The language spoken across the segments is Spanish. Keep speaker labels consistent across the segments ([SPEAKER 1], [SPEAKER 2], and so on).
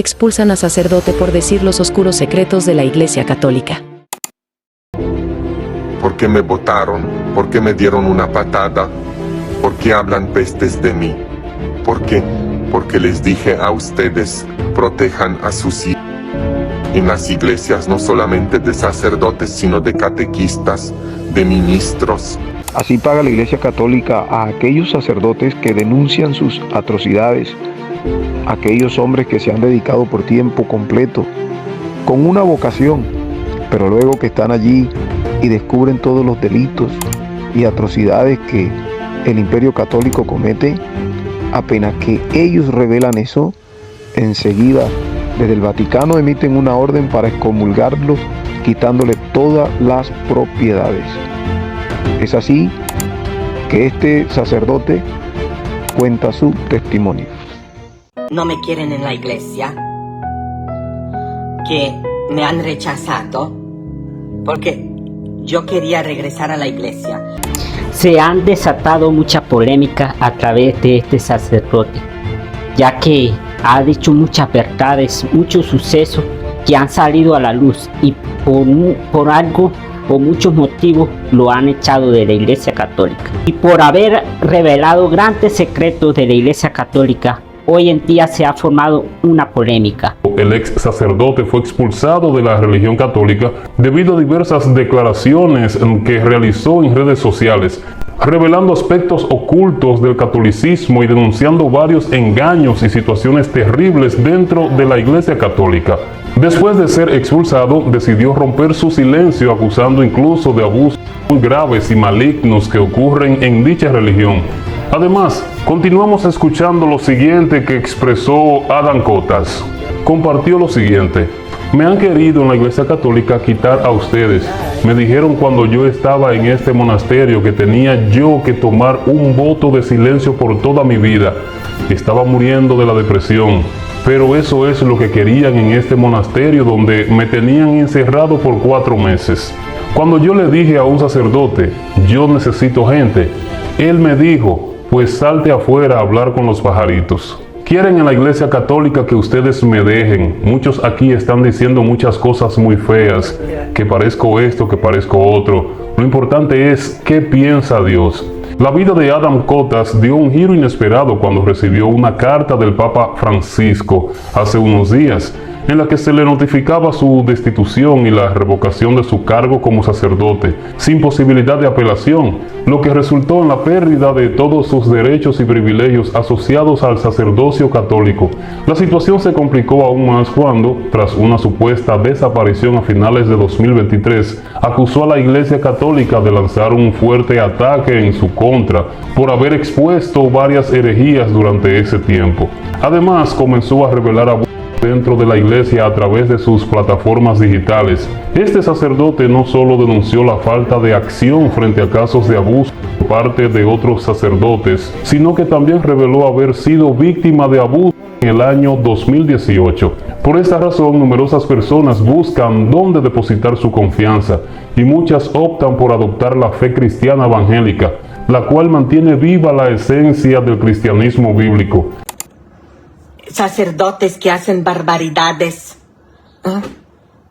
[SPEAKER 1] expulsan a sacerdote por decir los oscuros secretos de la Iglesia Católica.
[SPEAKER 2] ¿Por qué me botaron? ¿Por qué me dieron una patada? ¿Por qué hablan pestes de mí? ¿Por qué? Porque les dije a ustedes, protejan a sus hijos. En las iglesias no solamente de sacerdotes, sino de catequistas, de ministros.
[SPEAKER 3] Así paga la Iglesia Católica a aquellos sacerdotes que denuncian sus atrocidades, aquellos hombres que se han dedicado por tiempo completo, con una vocación, pero luego que están allí y descubren todos los delitos y atrocidades que el Imperio Católico comete, apenas que ellos revelan eso, enseguida desde el Vaticano emiten una orden para excomulgarlos, quitándole todas las propiedades. Es así que este sacerdote cuenta su testimonio.
[SPEAKER 4] No me quieren en la iglesia, que me han rechazado, porque yo quería regresar a la iglesia.
[SPEAKER 5] Se han desatado mucha polémica a través de este sacerdote, ya que ha dicho muchas verdades, muchos sucesos que han salido a la luz y por algo, por muchos motivos, lo han echado de la Iglesia Católica. Y por haber revelado grandes secretos de la Iglesia Católica, hoy en día se ha formado una polémica.
[SPEAKER 6] El ex sacerdote fue expulsado de la religión católica debido a diversas declaraciones que realizó en redes sociales, revelando aspectos ocultos del catolicismo y denunciando varios engaños y situaciones terribles dentro de la Iglesia Católica. Después de ser expulsado, decidió romper su silencio, acusando incluso de abusos muy graves y malignos que ocurren en dicha religión. Además, continuamos escuchando lo siguiente que expresó Adam Cotas. Compartió lo siguiente: me han querido en la Iglesia Católica quitar a ustedes. Me dijeron cuando yo estaba en este monasterio que tenía yo que tomar un voto de silencio por toda mi vida. Estaba muriendo de la depresión. Pero eso es lo que querían en este monasterio donde me tenían encerrado por 4 meses. Cuando yo le dije a un sacerdote, yo necesito gente, él me dijo, pues salte afuera a hablar con los pajaritos. Quieren en la Iglesia Católica que ustedes me dejen. Muchos aquí están diciendo muchas cosas muy feas, que parezco esto, que parezco otro. Lo importante es qué piensa Dios. La vida de Adam Cotas dio un giro inesperado cuando recibió una carta del Papa Francisco hace unos días, en la que se le notificaba su destitución y la revocación de su cargo como sacerdote, sin posibilidad de apelación, lo que resultó en la pérdida de todos sus derechos y privilegios asociados al sacerdocio católico. La situación se complicó aún más cuando, tras una supuesta desaparición a finales de 2023, acusó a la Iglesia Católica de lanzar un fuerte ataque en su contra por haber expuesto varias herejías durante ese tiempo. Además, comenzó a revelar abusos dentro de la iglesia a través de sus plataformas digitales. Este sacerdote no solo denunció la falta de acción frente a casos de abuso por parte de otros sacerdotes, sino que también reveló haber sido víctima de abuso en el año 2018. Por esta razón, numerosas personas buscan dónde depositar su confianza y muchas optan por adoptar la fe cristiana evangélica, la cual mantiene viva la esencia del cristianismo bíblico.
[SPEAKER 4] Sacerdotes que hacen barbaridades,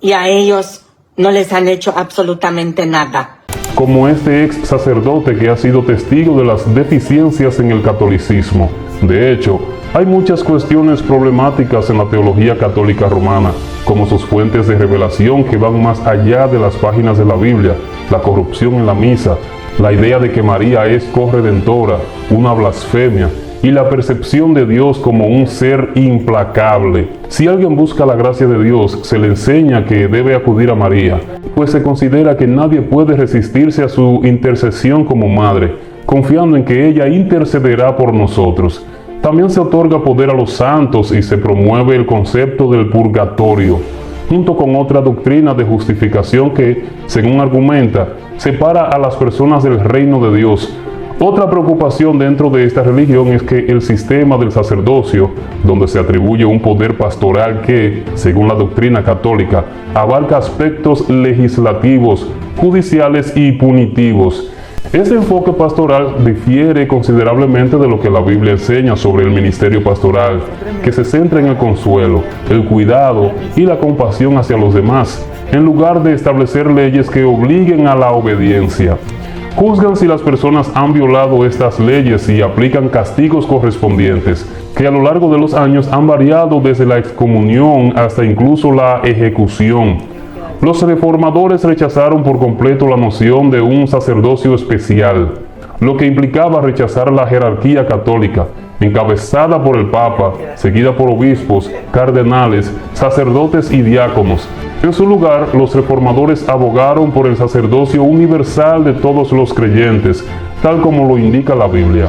[SPEAKER 4] y a ellos no les han hecho absolutamente nada.
[SPEAKER 6] Como este ex sacerdote que ha sido testigo de las deficiencias en el catolicismo. De hecho, hay muchas cuestiones problemáticas en la teología católica romana, como sus fuentes de revelación que van más allá de las páginas de la Biblia, la corrupción en la misa, la idea de que María es corredentora, una blasfemia, y la percepción de Dios como un ser implacable. Si alguien busca la gracia de Dios, se le enseña que debe acudir a María, pues se considera que nadie puede resistirse a su intercesión como madre, confiando en que ella intercederá por nosotros. También se otorga poder a los santos y se promueve el concepto del purgatorio, junto con otra doctrina de justificación que, según argumenta, separa a las personas del reino de Dios. Otra preocupación dentro de esta religión es que el sistema del sacerdocio, donde se atribuye un poder pastoral que, según la doctrina católica, abarca aspectos legislativos, judiciales y punitivos, Este enfoque pastoral difiere considerablemente de lo que la Biblia enseña sobre el ministerio pastoral, que se centra en el consuelo, el cuidado y la compasión hacia los demás, en lugar de establecer leyes que obliguen a la obediencia. Juzgan si las personas han violado estas leyes y aplican castigos correspondientes, que a lo largo de los años han variado desde la excomunión hasta incluso la ejecución. Los reformadores rechazaron por completo la noción de un sacerdocio especial, lo que implicaba rechazar la jerarquía católica, encabezada por el Papa, seguida por obispos, cardenales, sacerdotes y diáconos. En su lugar, los reformadores abogaron por el sacerdocio universal de todos los creyentes, tal como lo indica la Biblia.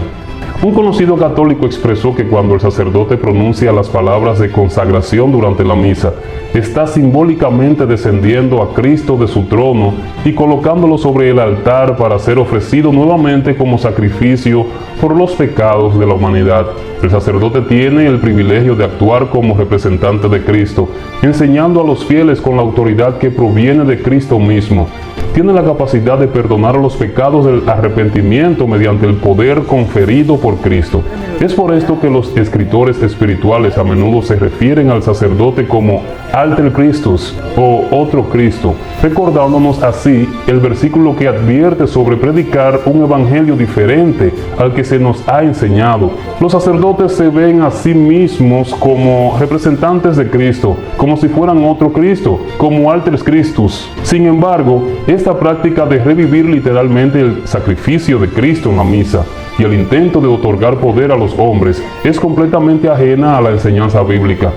[SPEAKER 6] Un conocido católico expresó que cuando el sacerdote pronuncia las palabras de consagración durante la misa, está simbólicamente descendiendo a Cristo de su trono y colocándolo sobre el altar para ser ofrecido nuevamente como sacrificio por los pecados de la humanidad. El sacerdote tiene el privilegio de actuar como representante de Cristo, enseñando a los fieles con la autoridad que proviene de Cristo mismo. Tiene la capacidad de perdonar los pecados del arrepentimiento mediante el poder conferido por Cristo. Es por esto que los escritores espirituales a menudo se refieren al sacerdote como Alter Christus o otro Cristo, recordándonos así el versículo que advierte sobre predicar un evangelio diferente al que se nos ha enseñado. Los sacerdotes se ven a sí mismos como representantes de Cristo, como si fueran otro Cristo, como Alter Christus. Sin embargo, esta práctica de revivir literalmente el sacrificio de Cristo en la misa y el intento de otorgar poder a los hombres es completamente ajena a la enseñanza bíblica.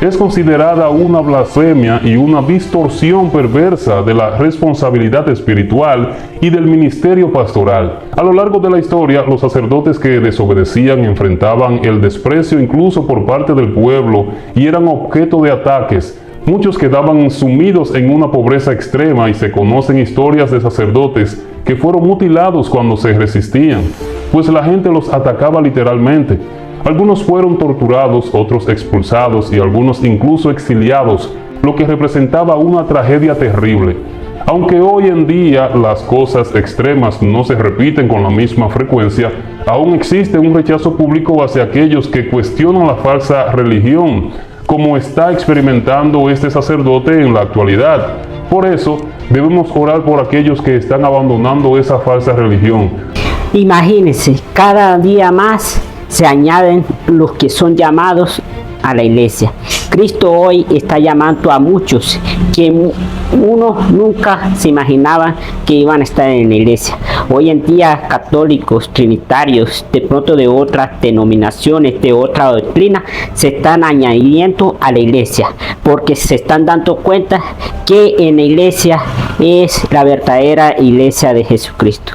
[SPEAKER 6] Es considerada una blasfemia y una distorsión perversa de la responsabilidad espiritual y del ministerio pastoral. A lo largo de la historia, los sacerdotes que desobedecían enfrentaban el desprecio incluso por parte del pueblo y eran objeto de ataques. Muchos quedaban sumidos en una pobreza extrema y se conocen historias de sacerdotes que fueron mutilados cuando se resistían, pues la gente los atacaba literalmente. Algunos fueron torturados, otros expulsados y algunos incluso exiliados, lo que representaba una tragedia terrible. Aunque hoy en día las cosas extremas no se repiten con la misma frecuencia, aún existe un rechazo público hacia aquellos que cuestionan la falsa religión, como está experimentando este sacerdote en la actualidad. Por eso, debemos orar por aquellos que están abandonando esa falsa religión.
[SPEAKER 5] Imagínense, cada día más se añaden los que son llamados a la iglesia. Cristo hoy está llamando a muchos que uno nunca se imaginaba que iban a estar en la iglesia. Hoy en día católicos, trinitarios, de pronto de otras denominaciones, de otra doctrina, se están añadiendo a la iglesia porque se están dando cuenta que en la iglesia es la verdadera iglesia de Jesucristo.